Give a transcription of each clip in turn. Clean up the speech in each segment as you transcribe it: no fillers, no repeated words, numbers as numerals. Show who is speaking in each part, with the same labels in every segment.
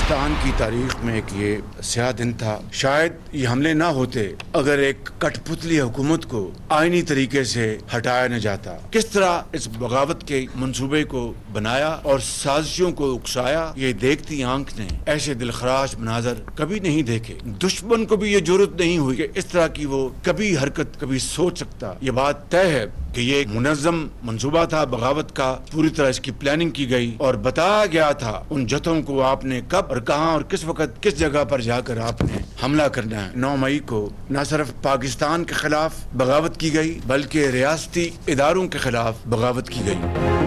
Speaker 1: पाकिस्तान की तारीख में एक ये स्याह दिन था। शायद ये हमले ना होते अगर एक कठपुतली हुकूमत को आईनी तरीके से हटाया न जाता। किस तरह इस बगावत के मंसूबे को बनाया और साजिशों को उकसाया, ये देखती आंख ने ऐसे दिलखराश मनाजर कभी नहीं देखे। दुश्मन को भी ये जरूरत नहीं हुई कि इस तरह की वो कभी हरकत कभी सोच सकता। ये बात तय है कि ये एक मुनज़्ज़म मंसूबा था बगावत का, पूरी तरह इसकी प्लानिंग की गई और बताया गया था उन जत्थों को आपने कब और कहां और किस वक्त किस जगह पर जाकर आपने हमला करना है। 9 मई को न सिर्फ पाकिस्तान के खिलाफ बगावत की गई बल्कि रियासती इदारों के खिलाफ बगावत की गई।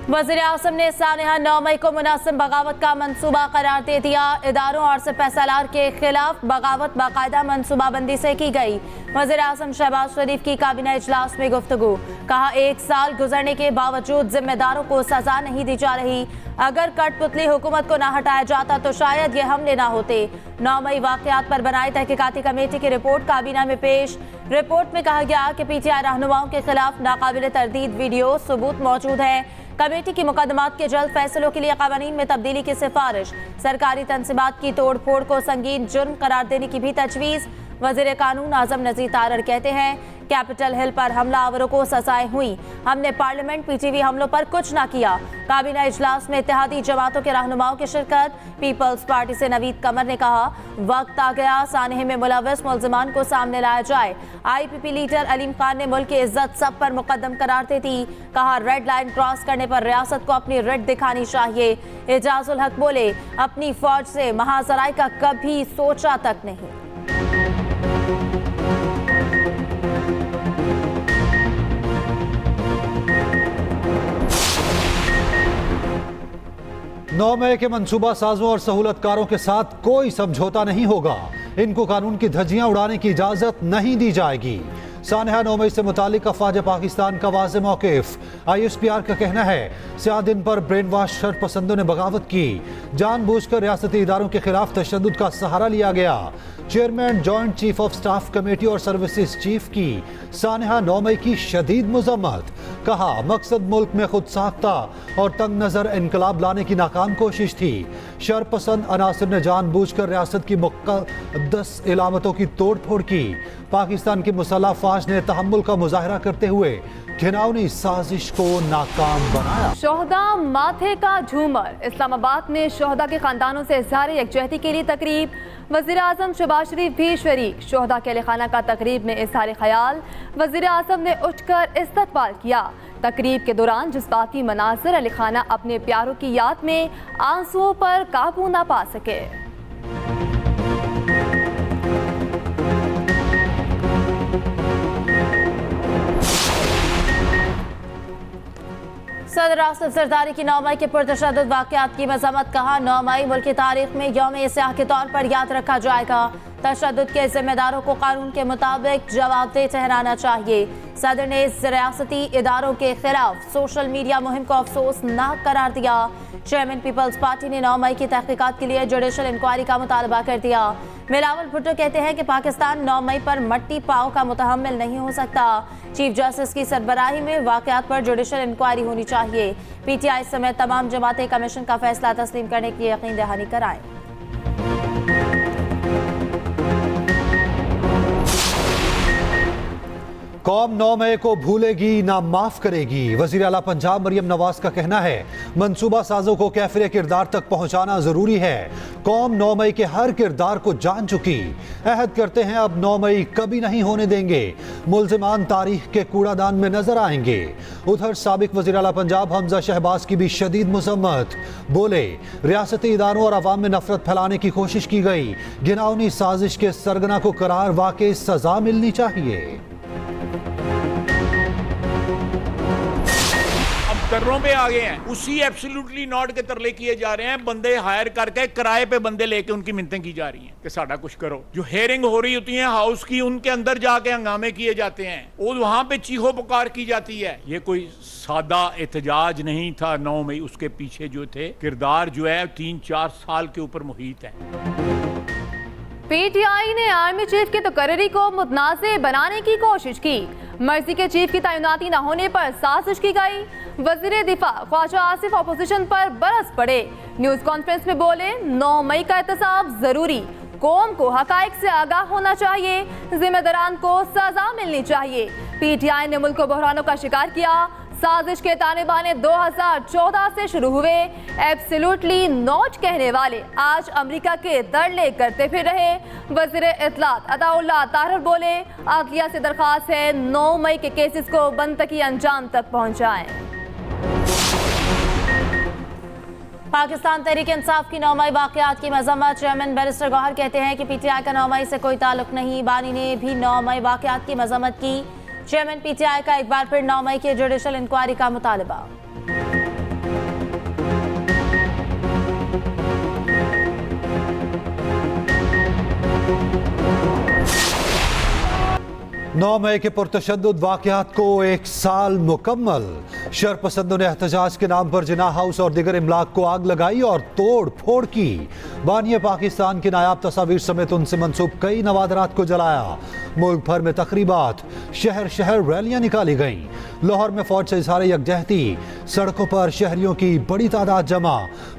Speaker 2: वज़ीर आज़म ने सानिया 9 मई को मुनासिब बगावत का मंसूबा करार दे दिया। इदारों और सिपहसालार के खिलाफ बगावत बाकायदा मंसूबाबंदी से की गई। वज़ीर आज़म शहबाज शरीफ की काबीना इजलास में गुफ्तगू, कहा 1 साल गुजरने के बावजूद जिम्मेदारों को सजा नहीं दी जा रही। अगर कठपुतली हुकूमत को न हटाया जाता तो शायद ये हमले न होते। 9 मई वाक़यात पर बनाई तहकीकाती कमेटी की रिपोर्ट काबीना में पेश। रिपोर्ट में कहा गया कि PTI रहनुमाओं के खिलाफ नाकाबिल तरदीद वीडियो सबूत मौजूद है। कमेटी की मुकदमात के जल्द फैसलों के लिए कानून में तब्दीली की सिफारिश। सरकारी तंसीबात की तोड़ फोड़ को संगीन जुर्म करार देने की भी तजवीज़। वज़ीर कानून आज़म नज़ीर तारड़ कहते हैं, कैपिटल हिल पर हमलावरों को सजाएं हुई, हमने पार्लियामेंट PTV हमलों पर कुछ ना किया। काबीना इजलास में इत्तेहादी जमातों के रहनुमाओं की शिरकत। पीपल्स पार्टी से नवीद कमर ने कहा, वक्त आ गया सानहे में मुलव्वस मुल्ज़िमान को सामने लाया जाए। IPP लीडर अलीम खान ने मुल्क की इज्जत सब पर मुकद्दम करार दे दी। कहा, रेड लाइन क्रॉस करने पर रियासत को अपनी रिट दिखानी चाहिए। एजाजुल हक बोले, अपनी फौज से महाजराई का कभी सोचा तक नहीं।
Speaker 3: 9 मई के मंसूबा साजों और सहूलतकारों के साथ कोई समझौता नहीं होगा। इनको कानून की धज्जियां उड़ाने की इजाजत नहीं दी जाएगी। सानिया 9 मई से मुतालिक अफवाज पाकिस्तान का वाज़ेह मौक़िफ़। ISPR का कहना है, स्याह दिन पर ब्रेन वाश शरपसंदों ने बगावत की। जानबूझकर रियासती इदारों के खिलाफ तशद्दुद का सहारा लिया गया। Chairman joint chief of staff committee और सर्विसेज चीफ की सानिया 9 मई की शदीद मुज़म्मत। कहा, मकसद मुल्क में खुद साख्ता और तंग नज़र इनकलाब लाने की नाकाम कोशिश थी। शरपसंद अनासर ने जानबूझकर रियासत की मुक़द्दस इलामतों की तोड़ फोड़ की। पाकिस्तान की मुसल्लह फ़ौज ने तहम्मुल का मुजाहरा करते हुए घिनौनी साजिश को नाकाम बनाया।
Speaker 4: शोहदा माथे का झूमर। इस्लामाबाद में शोहदा के खानदानों से इज़हार यकजहती के लिए तकरीब। वज़ीर आज़म शहबाज शरीफ भी शरीक। शोहदा के खाना का तकरीब में इज़हार ख्याल। वज़ीर आज़म ने उठकर इस्तकबाल किया। तकरीब के दौरान जज्बाती मनाज़िर अली खाना अपने प्यारों की याद में आंसुओं पर काबू ना पा सके।
Speaker 2: सदर आसिफ जरदारी की 9 मई के पुरतशद्दुद वाक़यात की मज़म्मत। कहा, 9 मई मुल्क की तारीख में यौम स्याह के तौर पर याद रखा जाएगा। तशद्दुद के जिम्मेदारों को कानून के मुताबिक जवाबदेह ठहराना चाहिए। सदर ने रियासती इदारों के खिलाफ सोशल मीडिया मुहिम को अफसोसनाक करार दिया। चेयरमैन पीपल्स पार्टी ने 9 मई की तहकीकात के लिए जुडिशल इंक्वायरी का मुतालबा कर दिया। बिलावल भुट्टो कहते हैं कि पाकिस्तान 9 मई पर मट्टी पाव का मुतहम्मिल नहीं हो सकता। चीफ जस्टिस की सरबराही में वाक़यात पर जुडिशल इंक्वायरी होनी चाहिए। PTI समेत तमाम जमातें कमीशन का फैसला तस्लीम करने की यकीन दहानी कराएं।
Speaker 3: कौम 9 मई को भूलेगी ना माफ करेगी। वज़ीर आला पंजाब मरियम नवाज का कहना है, मंसूबा साजों को कैफिर किरदार तक पहुंचाना जरूरी है। कौम 9 मई के हर किरदार को जान चुकी। अहद करते हैं अब 9 मई कभी नहीं होने देंगे। मुल्ज़िमान तारीख के कूड़ादान में नजर आएंगे। उधर साबिक वज़ीर आला पंजाब हमजा शहबाज की भी शदीद मुज़म्मत। बोले, रियासती इदारों और अवाम में नफरत फैलाने की कोशिश की गई। घिनौनी साजिश के सरगना को करार वाकई सजा मिलनी चाहिए।
Speaker 5: कर्रों पे आ गए हैं, उसी एब्सोल्युटली नॉट के तरले किए जा रहे हैं। बंदे हायर करके किराए पे बंदे लेके उनकी मिन्नतें की जा रही हैं कि साडा कुछ करो। जो हेयरिंग हो रही होती है हाउस की, उनके अंदर जाके हंगामे किए जाते हैं और वहां पे चीखो पुकार की जाती है। ये कोई सादा एहतजाज नहीं था 9 मई, उसके पीछे जो थे किरदार जो है 3-4 साल के ऊपर मुहित है।
Speaker 4: PTI ने आर्मी चीफ की तकर्री को मुतनाज़े बनाने की कोशिश की। मर्जी के चीफ की तैनाती न होने पर साजिश की गई। वजीर दिफा ख्वाजा आसिफ अपोजिशन पर बरस पड़े। न्यूज कॉन्फ्रेंस में बोले 9 मई का एहतसाब जरूरी, कौम को हकाइक से आगाह होना चाहिए, जिम्मेदारान को सजा मिलनी चाहिए। पीटीआई ने मुल्क को बहरानों का शिकार किया। साजिश के ताने बाने 2014 से शुरू हुए। एब्सोल्युटली नॉट कहने वाले आज अमेरिका के तरले करते फिर रहे। वजीर इत्तलात अताउल्लाह ताहिर बोले अदलिया से दरख्वास्त है 9 मई के केसेस को बनतकी अंजाम तक पहुंचाएं।
Speaker 2: पाकिस्तान तहरीक इंसाफ की 9 मई वाकयात की मजम्मत। चेयरमैन बैरिस्टर गौहर कहते हैं कि पीटीआई का 9 मई से कोई ताल्लुक नहीं। बानी ने भी 9 मई वाकयात की मजम्मत की। चेयरमैन पीटीआई का एक बार फिर 9 मई की जुडिशल इंक्वायरी का मुतालबा।
Speaker 3: 9 मई के पुरतशद्दुद वाक़यात को 1 साल मुकम्मल। शरपसंदों ने एहतजाज के नाम पर जिना हाउस और दीगर इमलाक को आग लगाई और तोड़ फोड़ की। बानिए पाकिस्तान की नायाब तस्वीर समेत उनसे मंसूब कई नवादरात को जलाया। मुल्क भर में तकरीबात, शहर शहर रैलियां निकाली गईं। लाहौर में फौज से इजहार यकजहती, सड़कों पर शहरियों की बड़ी तादाद जमा।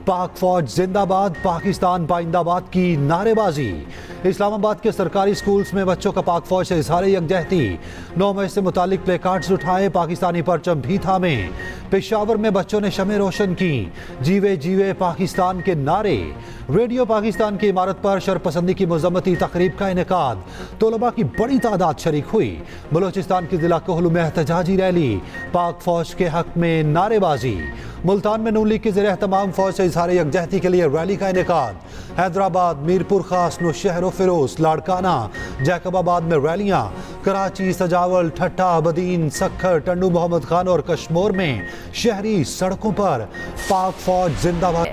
Speaker 3: पाक फौज जिंदाबाद, पाकिस्तान पाइंदाबाद की नारेबाजी। इस्लामाबाद के सरकारी स्कूल्स में बच्चों का पाक फौज से इजहार यकजहती। 9 मई से मुतालिक प्ले कार्ड्स उठाए, पाकिस्तानी परचम भी थामे। पेशावर में बच्चों ने शमें रोशन की, जीवे जीवे पाकिस्तान के नारे। रेडियो पाकिस्तान की इमारत पर शरपसंदी की मजम्मती तकरीब का इनेकाद, तलबा की बड़ी तादाद शरीक हुई। बलोचिस्तान के जिला कोहलू में एहतजाजी रैली, पाक फौज के हक में नारेबाजी। मुल्तान में नून लीग के ज़ेरे तमाम फौज से इजहार यकजहती के लिए रैली का इनेकाद। हैदराबाद, मीरपुर खास, नौशहर फिरोज, लाड़काना, जैकबाबाद में रैलियां। कराची, सजावल, ठट्टा, बदीन, सखर, टंडू मोहम्मद खान और कश्मीर में शहरी सड़कों पर पाक फौज जिंदाबाद।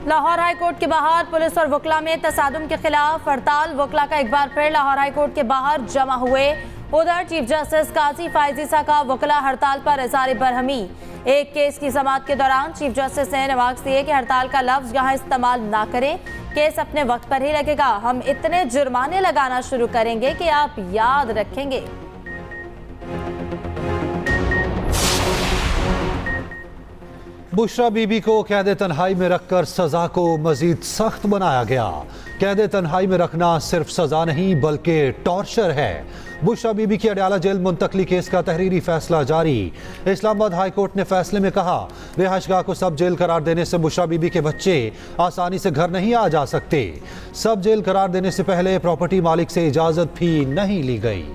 Speaker 2: लाहौर हाई कोर्ट के बाहर पुलिस और वकला में तसादुम के खिलाफ हड़ताल। वकला का एक बार फिर लाहौर हाई कोर्ट के बाहर जमा हुए। उधर चीफ जस्टिस काजी फायजीसा का वकला हड़ताल पर इज़हार बरहमी। एक केस की समाअत के दौरान चीफ जस्टिस ने नवाज दिए कि हड़ताल का लफ्ज यहाँ इस्तेमाल ना करें, केस अपने वक्त पर ही लगेगा। हम इतने जुर्माने लगाना शुरू करेंगे कि आप याद रखेंगे।
Speaker 3: बुशरा बीबी को कैद तन्हाई में रखकर सजा को मजीद सख्त बनाया गया। कैद तन्हाई में रखना सिर्फ सजा नहीं बल्कि टॉर्चर है। बुशरा बीबी की अडयाला जेल मुंतकली केस का तहरीरी फैसला जारी। इस्लामाबाद हाई कोर्ट ने फैसले में कहा, रिहाइशगाह को सब जेल करार देने से बुशरा बीबी के बच्चे आसानी से घर नहीं आ जा सकते। सब जेल करार देने से पहले प्रॉपर्टी मालिक से इजाजत भी नहीं ली गई।